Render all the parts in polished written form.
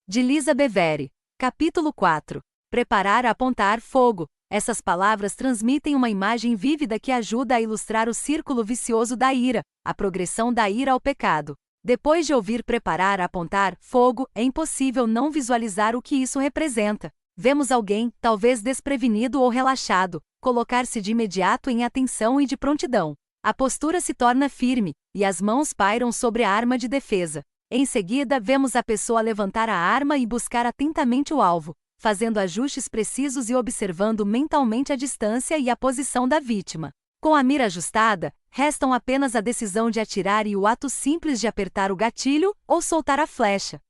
de Lisa Bevere. Capítulo 4. Preparar a apontar fogo. Essas palavras transmitem uma imagem vívida que ajuda a ilustrar o círculo vicioso da ira, a progressão da ira ao pecado. Depois de ouvir preparar a apontar fogo, é impossível não visualizar o que isso representa. Vemos alguém, talvez desprevenido ou relaxado, colocar-se de imediato em atenção e de prontidão. A postura se torna firme, e as mãos pairam sobre a arma de defesa. Em seguida, vemos a pessoa levantar a arma e buscar atentamente o alvo, fazendo ajustes precisos e observando mentalmente a distância e a posição da vítima. Com a mira ajustada, restam apenas a decisão de atirar e o ato simples de apertar o gatilho ou soltar a flecha.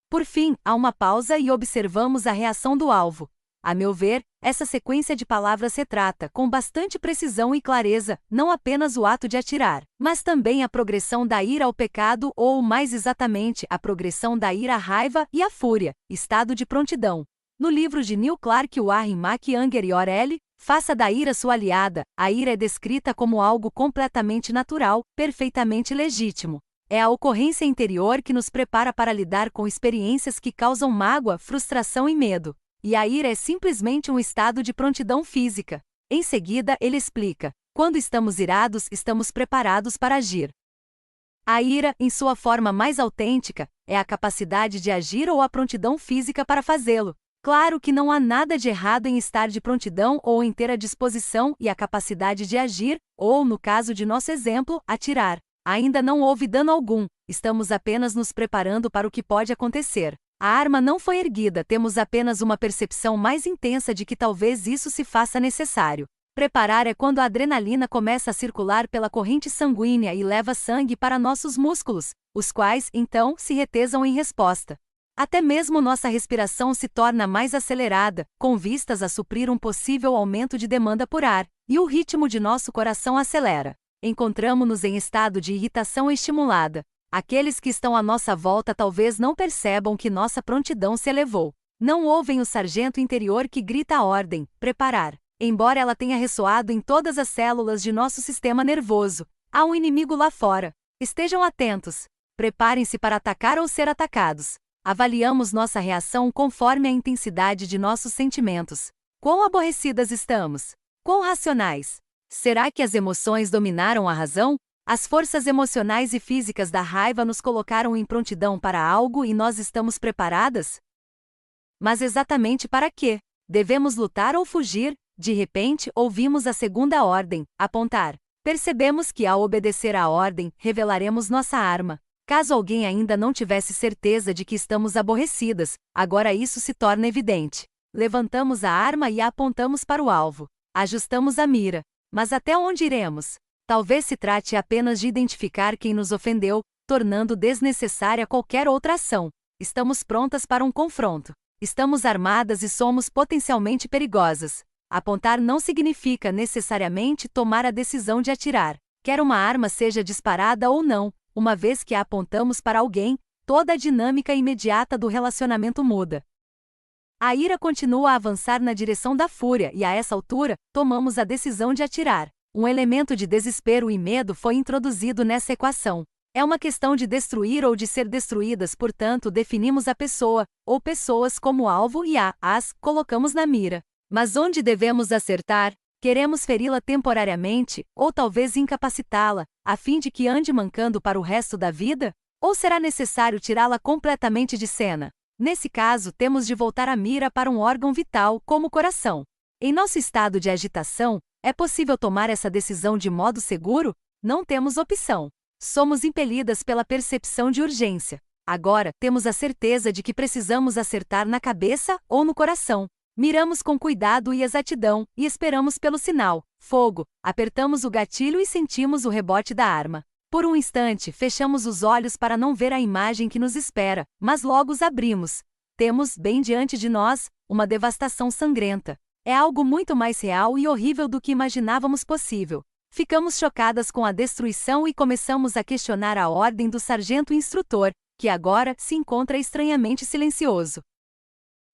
Por fim, há uma pausa e observamos a reação do alvo. A meu ver, essa sequência de palavras retrata, com bastante precisão e clareza, não apenas o ato de atirar, mas também a progressão da ira ao pecado ou, mais exatamente, a progressão da ira à raiva e à fúria, estado de prontidão. No livro de Neil Clark Warren McYanger e Orelli, Faça da ira sua aliada, a ira é descrita como algo completamente natural, perfeitamente legítimo. É a ocorrência interior que nos prepara para lidar com experiências que causam mágoa, frustração e medo. E a ira é simplesmente um estado de prontidão física. Em seguida, ele explica: quando estamos irados, estamos preparados para agir. A ira, em sua forma mais autêntica, é a capacidade de agir ou a prontidão física para fazê-lo. Claro que não há nada de errado em estar de prontidão ou em ter a disposição e a capacidade de agir, ou, no caso de nosso exemplo, atirar. Ainda não houve dano algum, estamos apenas nos preparando para o que pode acontecer. A arma não foi erguida, temos apenas uma percepção mais intensa de que talvez isso se faça necessário. Preparar é quando a adrenalina começa a circular pela corrente sanguínea e leva sangue para nossos músculos, os quais, então, se retesam em resposta. Até mesmo nossa respiração se torna mais acelerada, com vistas a suprir um possível aumento de demanda por ar, e o ritmo de nosso coração acelera. Encontramo-nos em estado de irritação estimulada. Aqueles que estão à nossa volta talvez não percebam que nossa prontidão se elevou. Não ouvem o sargento interior que grita a ordem, preparar. Embora ela tenha ressoado em todas as células de nosso sistema nervoso, há um inimigo lá fora. Estejam atentos. Preparem-se para atacar ou ser atacados. Avaliamos nossa reação conforme a intensidade de nossos sentimentos. Quão aborrecidas estamos? Quão racionais? Será que as emoções dominaram a razão? As forças emocionais e físicas da raiva nos colocaram em prontidão para algo e nós estamos preparadas? Mas exatamente para quê? Devemos lutar ou fugir? De repente, ouvimos a segunda ordem, apontar. Percebemos que, ao obedecer à ordem, revelaremos nossa arma. Caso alguém ainda não tivesse certeza de que estamos aborrecidas, agora isso se torna evidente. Levantamos a arma e a apontamos para o alvo. Ajustamos a mira. Mas até onde iremos? Talvez se trate apenas de identificar quem nos ofendeu, tornando desnecessária qualquer outra ação. Estamos prontas para um confronto. Estamos armadas e somos potencialmente perigosas. Apontar não significa necessariamente tomar a decisão de atirar. Quer uma arma seja disparada ou não, uma vez que a apontamos para alguém, toda a dinâmica imediata do relacionamento muda. A ira continua a avançar na direção da fúria e, a essa altura, tomamos a decisão de atirar. Um elemento de desespero e medo foi introduzido nessa equação. É uma questão de destruir ou de ser destruídas, portanto, definimos a pessoa, ou pessoas como alvo e as colocamos na mira. Mas onde devemos acertar? Queremos feri-la temporariamente, ou talvez incapacitá-la, a fim de que ande mancando para o resto da vida? Ou será necessário tirá-la completamente de cena? Nesse caso, temos de voltar a mira para um órgão vital, como o coração. Em nosso estado de agitação, é possível tomar essa decisão de modo seguro? Não temos opção. Somos impelidas pela percepção de urgência. Agora, temos a certeza de que precisamos acertar na cabeça ou no coração. Miramos com cuidado e exatidão, e esperamos pelo sinal, fogo, apertamos o gatilho e sentimos o rebote da arma. Por um instante, fechamos os olhos para não ver a imagem que nos espera, mas logo os abrimos. Temos, bem diante de nós, uma devastação sangrenta. É algo muito mais real e horrível do que imaginávamos possível. Ficamos chocadas com a destruição e começamos a questionar a ordem do sargento instrutor, que agora se encontra estranhamente silencioso.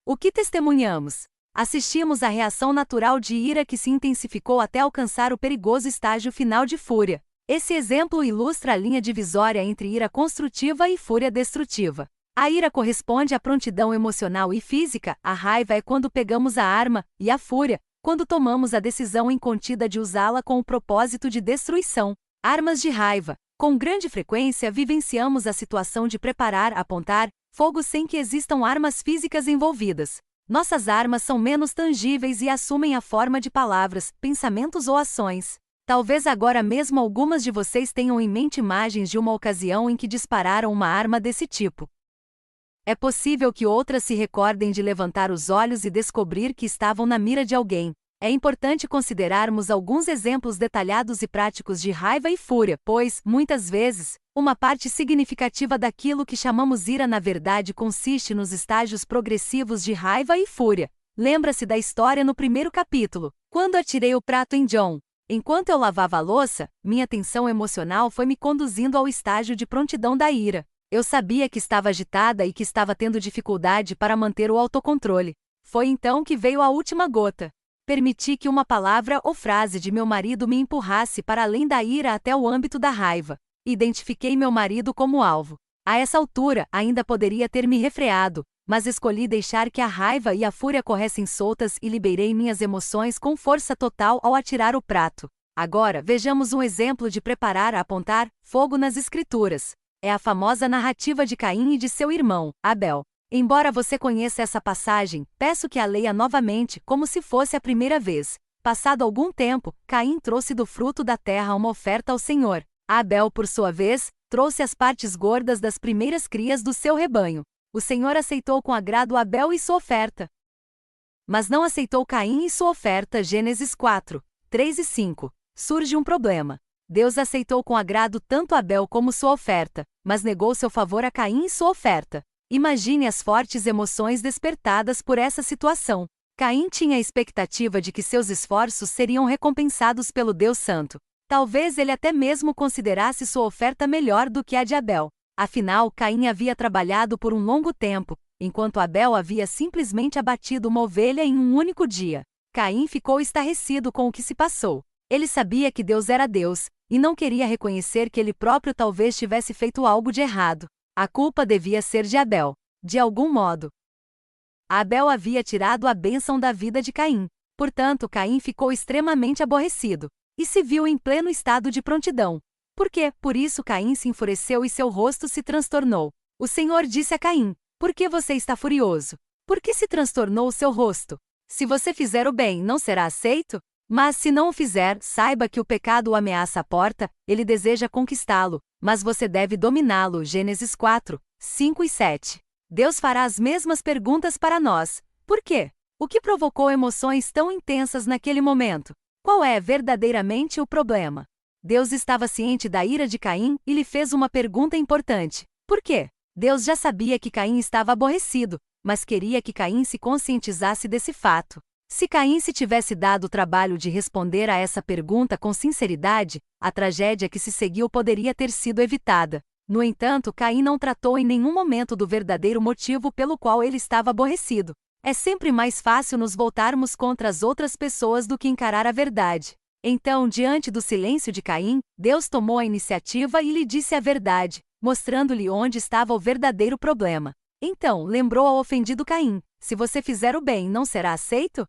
O que testemunhamos? Assistimos à reação natural de ira que se intensificou até alcançar o perigoso estágio final de fúria. Esse exemplo ilustra a linha divisória entre ira construtiva e fúria destrutiva. A ira corresponde à prontidão emocional e física, a raiva é quando pegamos a arma, e a fúria, quando tomamos a decisão incontida de usá-la com o propósito de destruição. Armas de raiva. Com grande frequência vivenciamos a situação de preparar, apontar fogo sem que existam armas físicas envolvidas. Nossas armas são menos tangíveis e assumem a forma de palavras, pensamentos ou ações. Talvez agora mesmo algumas de vocês tenham em mente imagens de uma ocasião em que dispararam uma arma desse tipo. É possível que outras se recordem de levantar os olhos e descobrir que estavam na mira de alguém. É importante considerarmos alguns exemplos detalhados e práticos de raiva e fúria, pois, muitas vezes, uma parte significativa daquilo que chamamos ira na verdade consiste nos estágios progressivos de raiva e fúria. Lembra-se da história no primeiro capítulo, quando atirei o prato em John. Enquanto eu lavava a louça, minha tensão emocional foi me conduzindo ao estágio de prontidão da ira. Eu sabia que estava agitada e que estava tendo dificuldade para manter o autocontrole. Foi então que veio a última gota. Permiti que uma palavra ou frase de meu marido me empurrasse para além da ira até o âmbito da raiva. Identifiquei meu marido como alvo. A essa altura, ainda poderia ter me refreado, mas escolhi deixar que a raiva e a fúria corressem soltas e liberei minhas emoções com força total ao atirar o prato. Agora, vejamos um exemplo de preparar a apontar fogo nas Escrituras. É a famosa narrativa de Caim e de seu irmão, Abel. Embora você conheça essa passagem, peço que a leia novamente como se fosse a primeira vez. Passado algum tempo, Caim trouxe do fruto da terra uma oferta ao Senhor. Abel, por sua vez, trouxe as partes gordas das primeiras crias do seu rebanho. O Senhor aceitou com agrado Abel e sua oferta, mas não aceitou Caim e sua oferta. Gênesis 4, 3 e 5. Surge um problema. Deus aceitou com agrado tanto Abel como sua oferta, mas negou seu favor a Caim e sua oferta. Imagine as fortes emoções despertadas por essa situação. Caim tinha a expectativa de que seus esforços seriam recompensados pelo Deus Santo. Talvez ele até mesmo considerasse sua oferta melhor do que a de Abel. Afinal, Caim havia trabalhado por um longo tempo, enquanto Abel havia simplesmente abatido uma ovelha em um único dia. Caim ficou estarrecido com o que se passou. Ele sabia que Deus era Deus, e não queria reconhecer que ele próprio talvez tivesse feito algo de errado. A culpa devia ser de Abel. De algum modo, Abel havia tirado a bênção da vida de Caim. Portanto, Caim ficou extremamente aborrecido, e se viu em pleno estado de prontidão. Por quê? Por isso Caim se enfureceu e seu rosto se transtornou. O Senhor disse a Caim: "Por que você está furioso? Por que se transtornou o seu rosto? Se você fizer o bem, não será aceito? Mas se não o fizer, saiba que o pecado o ameaça à porta, ele deseja conquistá-lo, mas você deve dominá-lo." Gênesis 4, 5 e 7. Deus fará as mesmas perguntas para nós. Por quê? O que provocou emoções tão intensas naquele momento? Qual é verdadeiramente o problema? Deus estava ciente da ira de Caim e lhe fez uma pergunta importante. Por quê? Deus já sabia que Caim estava aborrecido, mas queria que Caim se conscientizasse desse fato. Se Caim se tivesse dado o trabalho de responder a essa pergunta com sinceridade, a tragédia que se seguiu poderia ter sido evitada. No entanto, Caim não tratou em nenhum momento do verdadeiro motivo pelo qual ele estava aborrecido. É sempre mais fácil nos voltarmos contra as outras pessoas do que encarar a verdade. Então, diante do silêncio de Caim, Deus tomou a iniciativa e lhe disse a verdade, mostrando-lhe onde estava o verdadeiro problema. Então, lembrou ao ofendido Caim: "Se você fizer o bem, não será aceito?"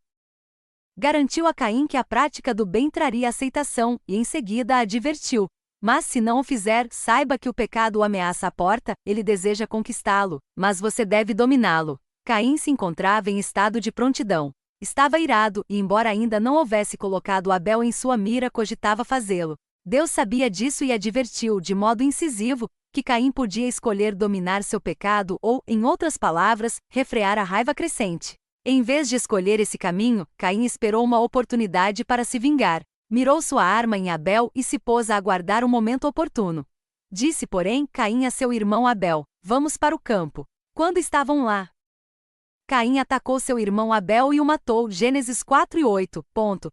Garantiu a Caim que a prática do bem traria aceitação, e em seguida advertiu: "Mas se não o fizer, saiba que o pecado o ameaça à porta, ele deseja conquistá-lo, mas você deve dominá-lo." Caim se encontrava em estado de prontidão. Estava irado, e embora ainda não houvesse colocado Abel em sua mira, cogitava fazê-lo. Deus sabia disso e advertiu, de modo incisivo, que Caim podia escolher dominar seu pecado ou, em outras palavras, refrear a raiva crescente. Em vez de escolher esse caminho, Caim esperou uma oportunidade para se vingar. Mirou sua arma em Abel e se pôs a aguardar o momento oportuno. Disse, porém, Caim a seu irmão Abel: "Vamos para o campo." Quando estavam lá, Caim atacou seu irmão Abel e o matou. Gênesis 4 e 8.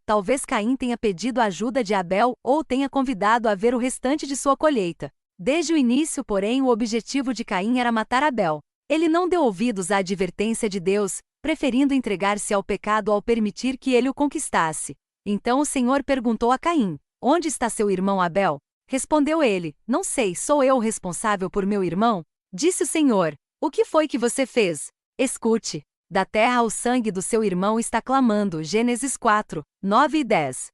Talvez Caim tenha pedido a ajuda de Abel ou tenha convidado a ver o restante de sua colheita. Desde o início, porém, o objetivo de Caim era matar Abel. Ele não deu ouvidos à advertência de Deus, preferindo entregar-se ao pecado ao permitir que ele o conquistasse. Então o Senhor perguntou a Caim: "Onde está seu irmão Abel?" Respondeu ele: "Não sei, sou eu o responsável por meu irmão?" Disse o Senhor: O que foi que você fez? Escute. Da terra o sangue do seu irmão está clamando. Gênesis 4, 9 e 10.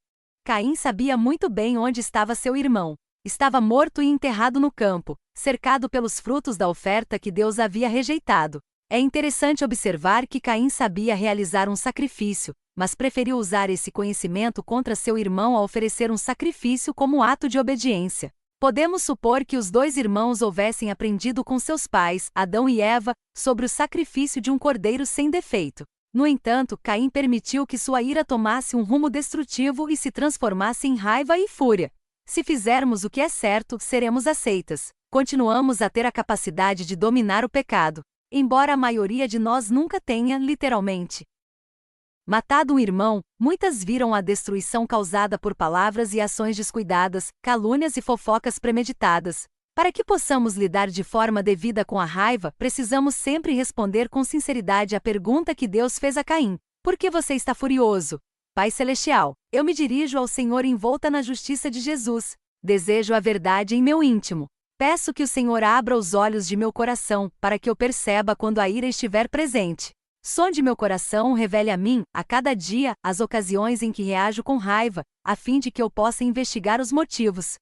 Caim sabia muito bem onde estava seu irmão. Estava morto e enterrado no campo, cercado pelos frutos da oferta que Deus havia rejeitado. É interessante observar que Caim sabia realizar um sacrifício, mas preferiu usar esse conhecimento contra seu irmão ao oferecer um sacrifício como ato de obediência. Podemos supor que os dois irmãos houvessem aprendido com seus pais, Adão e Eva, sobre o sacrifício de um cordeiro sem defeito. No entanto, Caim permitiu que sua ira tomasse um rumo destrutivo e se transformasse em raiva e fúria. Se fizermos o que é certo, seremos aceitas. Continuamos a ter a capacidade de dominar o pecado, embora a maioria de nós nunca tenha, literalmente, matado um irmão. Muitas viram a destruição causada por palavras e ações descuidadas, calúnias e fofocas premeditadas. Para que possamos lidar de forma devida com a raiva, precisamos sempre responder com sinceridade à pergunta que Deus fez a Caim: por que você está furioso? Pai Celestial, eu me dirijo ao Senhor envolta na justiça de Jesus. Desejo a verdade em meu íntimo. Peço que o Senhor abra os olhos de meu coração, para que eu perceba quando a ira estiver presente. Sonde meu coração, revele a mim, a cada dia, as ocasiões em que reajo com raiva, a fim de que eu possa investigar os motivos.